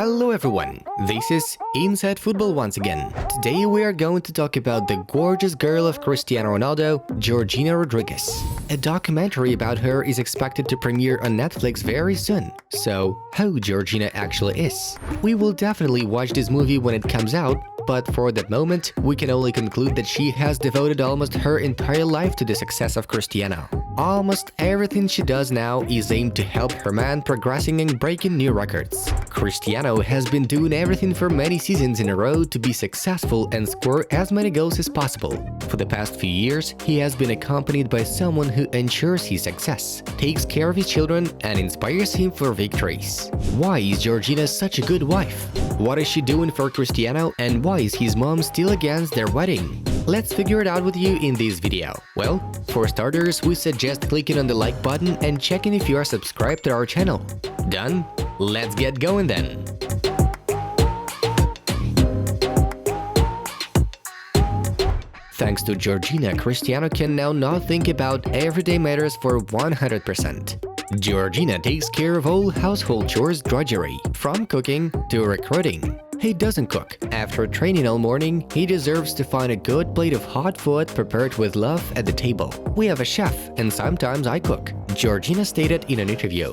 Hello everyone, this is Inside Football once again. Today we are going to talk about the gorgeous girl of Cristiano Ronaldo, Georgina Rodriguez. A documentary about her is expected to premiere on Netflix very soon. So, how Georgina actually is? We will definitely watch this movie when it comes out, but for that moment, we can only conclude that she has devoted almost her entire life to the success of Cristiano. Almost everything she does now is aimed to help her man progressing and breaking new records. Cristiano has been doing everything for many seasons in a row to be successful and score as many goals as possible. For the past few years, he has been accompanied by someone who ensures his success, takes care of his children, and inspires him for victories. Why is Georgina such a good wife? What is she doing for Cristiano, and why is his mom still against their wedding? Let's figure it out with you in this video. Well, for starters, we suggest clicking on the like button and checking if you are subscribed to our channel. Done? Let's get going then! Thanks to Georgina, Cristiano can now not think about everyday matters for 100%. Georgina takes care of all household chores drudgery, from cooking to recruiting. He doesn't cook. After training all morning, he deserves to find a good plate of hot food prepared with love at the table. We have a chef, and sometimes I cook, Georgina stated in an interview.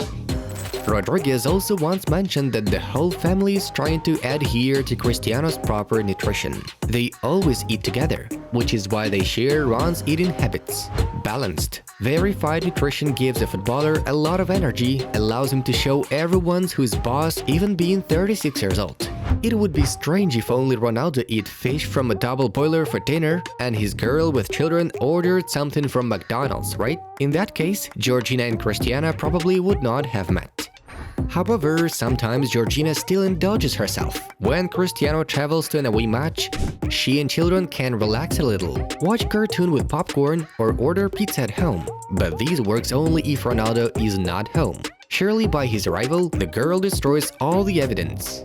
Rodriguez also once mentioned that the whole family is trying to adhere to Cristiano's proper nutrition. They always eat together, which is why they share Ron's eating habits. Balanced, verified nutrition gives a footballer a lot of energy, allows him to show everyone who's boss even being 36 years old. It would be strange if only Ronaldo eat fish from a double boiler for dinner and his girl with children ordered something from McDonald's, right? In that case, Georgina and Cristiano probably would not have met. However, sometimes Georgina still indulges herself. When Cristiano travels to an away match, she and children can relax a little, watch cartoon with popcorn, or order pizza at home. But this works only if Ronaldo is not home. Surely by his arrival, the girl destroys all the evidence.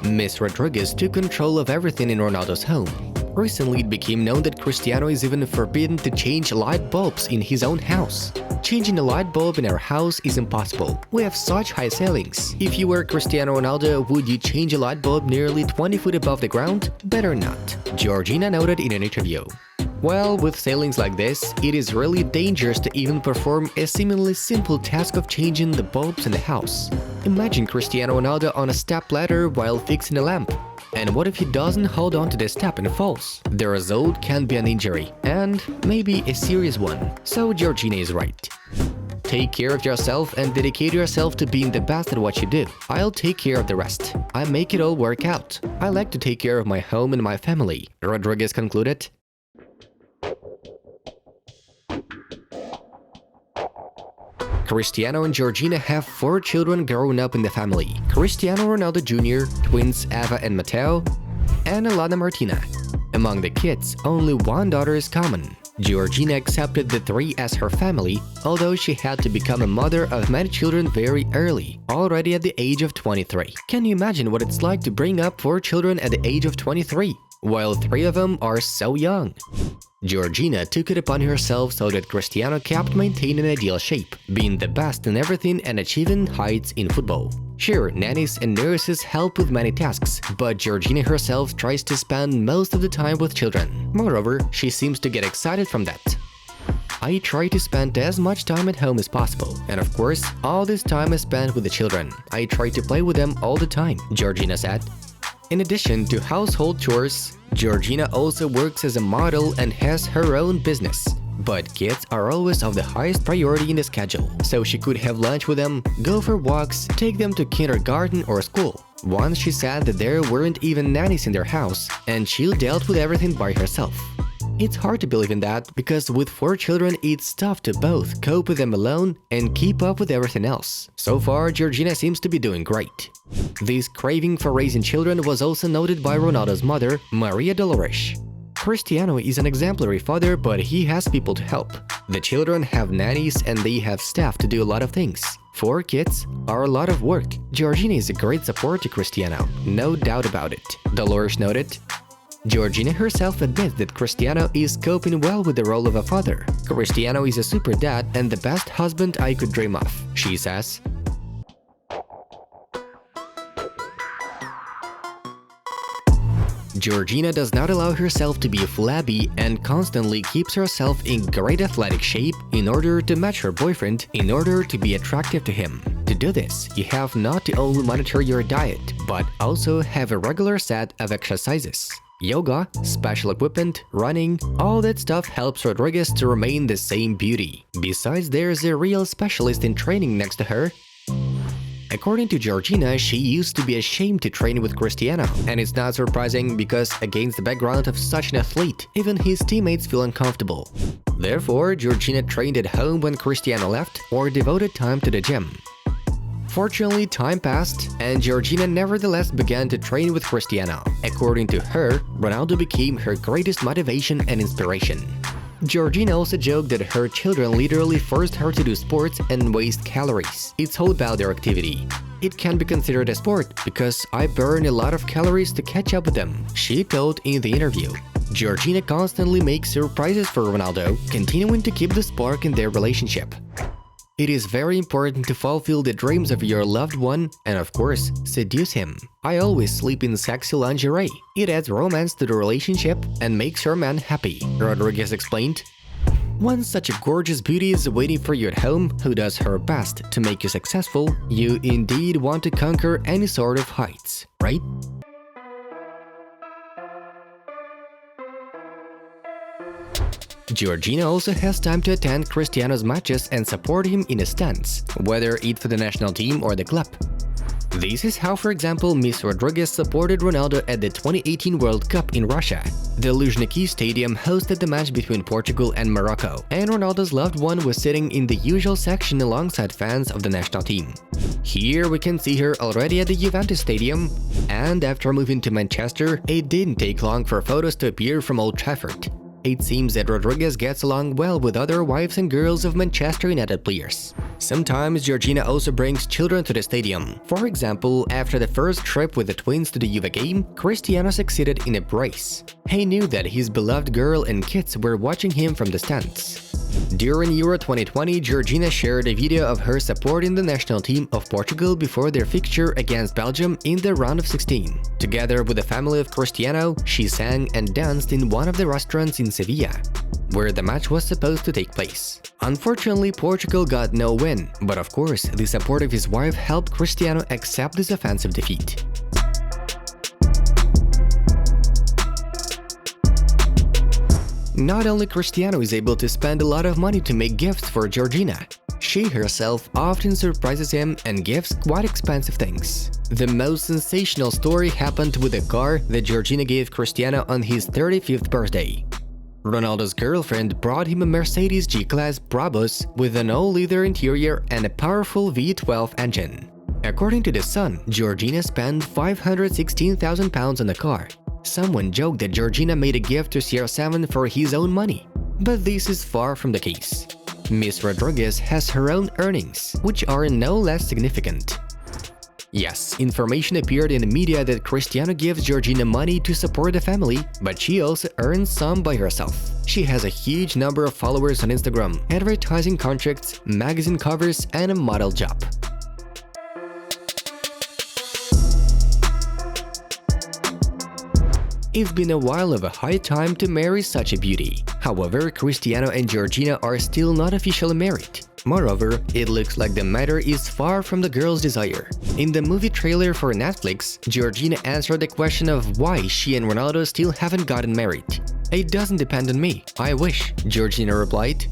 Miss Rodriguez took control of everything in Ronaldo's home. Recently, it became known that Cristiano is even forbidden to change light bulbs in his own house. Changing a light bulb in our house is impossible. We have such high ceilings. If you were Cristiano Ronaldo, would you change a light bulb nearly 20 feet above the ground? Better not, Georgina noted in an interview. Well, with ceilings like this, it is really dangerous to even perform a seemingly simple task of changing the bulbs in the house. Imagine Cristiano Ronaldo on a step ladder while fixing a lamp. And what if he doesn't hold on to the step and falls? The result can be an injury, and maybe a serious one. So Georgina is right. Take care of yourself and dedicate yourself to being the best at what you do. I'll take care of the rest. I make it all work out. I like to take care of my home and my family, Rodriguez concluded. Cristiano and Georgina have 4 children growing up in the family: Cristiano Ronaldo Jr., twins Eva and Mateo, and Alana Martina. Among the kids, only one daughter is common. Georgina accepted the 3 as her family, although she had to become a mother of many children very early, already at the age of 23. Can you imagine what it's like to bring up 4 children at the age of 23, while 3 of them are so young? Georgina took it upon herself so that Cristiano kept maintaining ideal shape, being the best in everything and achieving heights in football. Sure, nannies and nurses help with many tasks, but Georgina herself tries to spend most of the time with children. Moreover, she seems to get excited from that. I try to spend as much time at home as possible, and of course, all this time is spent with the children. I try to play with them all the time, Georgina said. In addition to household chores, Georgina also works as a model and has her own business. But kids are always of the highest priority in the schedule, so she could have lunch with them, go for walks, take them to kindergarten or school. Once she said that there weren't even nannies in their house, and she dealt with everything by herself. It's hard to believe in that, because with 4 children it's tough to both cope with them alone and keep up with everything else. So far, Georgina seems to be doing great. This craving for raising children was also noted by Ronaldo's mother, Maria Dolores. Cristiano is an exemplary father, but he has people to help. The children have nannies and they have staff to do a lot of things. 4 kids are a lot of work. Georgina is a great support to Cristiano, no doubt about it, Dolores noted. Georgina herself admits that Cristiano is coping well with the role of a father. Cristiano is a super dad and the best husband I could dream of, she says. Georgina does not allow herself to be flabby and constantly keeps herself in great athletic shape in order to match her boyfriend, in order to be attractive to him. To do this, you have not to only monitor your diet, but also have a regular set of exercises. Yoga, special equipment, running, all that stuff helps Rodriguez to remain the same beauty. Besides, there's a real specialist in training next to her. According to Georgina, she used to be ashamed to train with Cristiano, and it's not surprising because against the background of such an athlete, even his teammates feel uncomfortable. Therefore, Georgina trained at home when Cristiano left or devoted time to the gym. Fortunately, time passed, and Georgina nevertheless began to train with Cristiano. According to her, Ronaldo became her greatest motivation and inspiration. Georgina also joked that her children literally forced her to do sports and waste calories. It's all about their activity. It can be considered a sport because I burn a lot of calories to catch up with them, she told in the interview. Georgina constantly makes surprises for Ronaldo, continuing to keep the spark in their relationship. It is very important to fulfill the dreams of your loved one and, of course, seduce him. I always sleep in sexy lingerie. It adds romance to the relationship and makes your man happy, Rodriguez explained. Once such a gorgeous beauty is waiting for you at home who does her best to make you successful, you indeed want to conquer any sort of heights, right? Georgina also has time to attend Cristiano's matches and support him in a stance, whether it's for the national team or the club. This is how, for example, Miss Rodriguez supported Ronaldo at the 2018 World Cup in Russia. The Luzhniki Stadium hosted the match between Portugal and Morocco, and Ronaldo's loved one was sitting in the usual section alongside fans of the national team. Here we can see her already at the Juventus Stadium, and after moving to Manchester, it didn't take long for photos to appear from Old Trafford. It seems that Rodriguez gets along well with other wives and girls of Manchester United players. Sometimes Georgina also brings children to the stadium. For example, after the first trip with the twins to the Juve game, Cristiano succeeded in a brace. He knew that his beloved girl and kids were watching him from the stands. During Euro 2020, Georgina shared a video of her supporting the national team of Portugal before their fixture against Belgium in the round of 16. Together with the family of Cristiano, she sang and danced in one of the restaurants in Sevilla, where the match was supposed to take place. Unfortunately, Portugal got no win, but of course, the support of his wife helped Cristiano accept this offensive defeat. Not only Cristiano is able to spend a lot of money to make gifts for Georgina, she herself often surprises him and gives quite expensive things. The most sensational story happened with a car that Georgina gave Cristiano on his 35th birthday. Ronaldo's girlfriend brought him a Mercedes G-Class Brabus with an all-leather interior and a powerful V12 engine. According to The Sun, Georgina spent £516,000 on the car. Someone joked that Georgina made a gift to CR7 for his own money, but this is far from the case. Miss Rodriguez has her own earnings, which are no less significant. Yes, information appeared in the media that Cristiano gives Georgina money to support the family, but she also earns some by herself. She has a huge number of followers on Instagram, advertising contracts, magazine covers, and a model job. It's been a while of a high time to marry such a beauty. However, Cristiano and Georgina are still not officially married. Moreover, it looks like the matter is far from the girl's desire. In the movie trailer for Netflix, Georgina answered the question of why she and Ronaldo still haven't gotten married. "It doesn't depend on me, I wish," Georgina replied.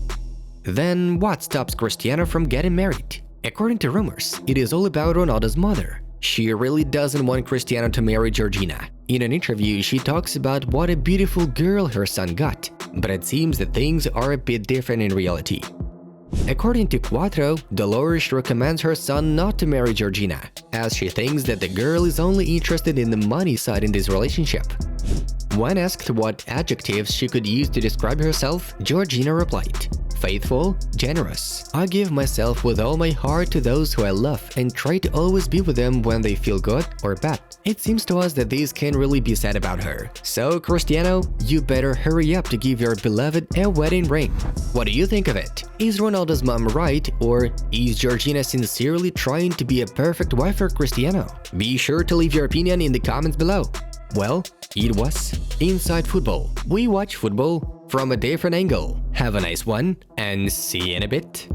Then what stops Cristiano from getting married? According to rumors, it is all about Ronaldo's mother. She really doesn't want Cristiano to marry Georgina. In an interview, she talks about what a beautiful girl her son got, but it seems that things are a bit different in reality. According to Quattro, Dolores recommends her son not to marry Georgina, as she thinks that the girl is only interested in the money side in this relationship. When asked what adjectives she could use to describe herself, Georgina replied, "Faithful, generous. I give myself with all my heart to those who I love and try to always be with them when they feel good or bad." It seems to us that this can really be said about her. So, Cristiano, you better hurry up to give your beloved a wedding ring. What do you think of it? Is Ronaldo's mom right, or is Georgina sincerely trying to be a perfect wife for Cristiano? Be sure to leave your opinion in the comments below. Well, it was Inside Football. We watch football from a different angle. Have a nice one, and see you in a bit.